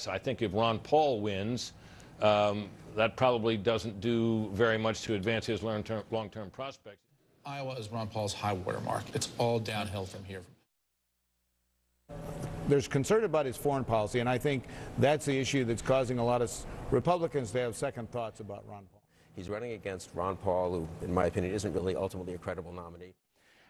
yes. I think if Ron Paul wins, that probably doesn't do very much to advance his long-term prospects. Iowa is Ron Paul's high water mark. It's all downhill from here. There's concern about his foreign policy, and I think that's the issue that's causing a lot of Republicans to have second thoughts about Ron Paul. He's running against Ron Paul, who, in my opinion, isn't really ultimately a credible nominee.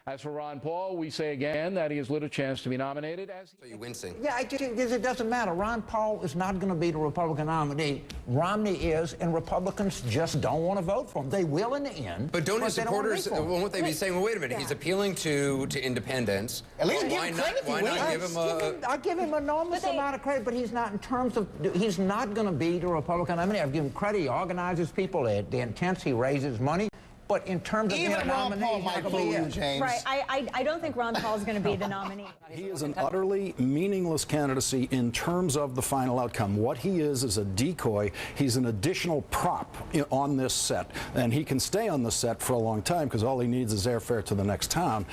As for Ron Paul, we say again that he has little chance to be nominated. So you're wincing. Yeah, it doesn't matter. Ron Paul is not going to be the Republican nominee. Romney is, and Republicans just don't want to vote for him. They will in the end. But don't his supporters, won't they be saying, well, wait a minute, he's appealing to independents. At least give him credit. Why not give him a... I give him enormous amount of credit, but he's not in terms of, he's not going to be the Republican nominee. I've given him credit. He organizes people, the intents, he raises money. But in terms of even Ron Paul might fool you, James. Right. I don't think Ron Paul is going to be the nominee. He is an utterly meaningless candidacy in terms of the final outcome. What he is a decoy. He's an additional prop on this set, and he can stay on the set for a long time because all he needs is airfare to the next town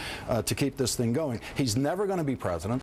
to keep this thing going. He's never going to be president.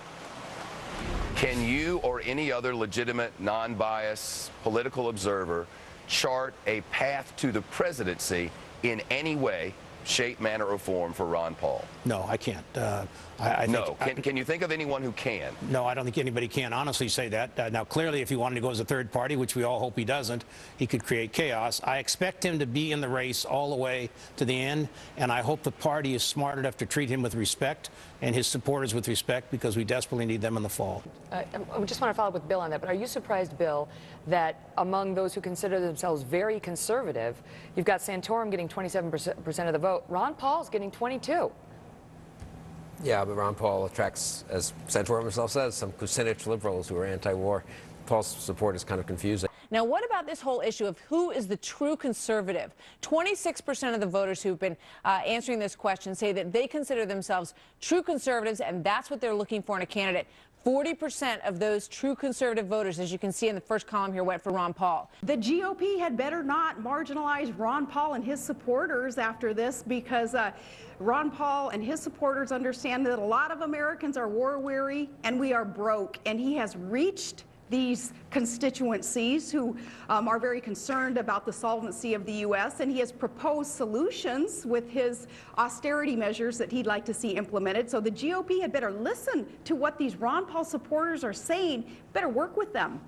Can you or any other legitimate, non-biased political observer chart a path to the presidency in any way, shape, manner, or form for Ron Paul? No, I can't. Can you think of anyone who can? No, I don't think anybody can honestly say that. Now, clearly, if he wanted to go as a third party, which we all hope he doesn't, he could create chaos. I expect him to be in the race all the way to the end, and I hope the party is smart enough to treat him with respect and his supporters with respect, because we desperately need them in the fall. I just want to follow up with Bill on that, but are you surprised, Bill, that among those who consider themselves very conservative, you've got Santorum getting 27% of the vote, Ron Paul's getting 22%? Yeah, but Ron Paul attracts, as Santorum himself says, some Kucinich liberals who are anti-war. Paul's support is kind of confusing. Now, what about this whole issue of who is the true conservative? 26% of the voters who've been answering this question say that they consider themselves true conservatives, and that's what they're looking for in a candidate. 40% of those true conservative voters, as you can see in the first column here, went for Ron Paul. The GOP had better not marginalize Ron Paul and his supporters after this, because Ron Paul and his supporters understand that a lot of Americans are war-weary and we are broke, and he has reached these constituencies who are very concerned about the solvency of the U.S., and he has proposed solutions with his austerity measures that he'd like to see implemented. So the GOP had better listen to what these Ron Paul supporters are saying, better work with them.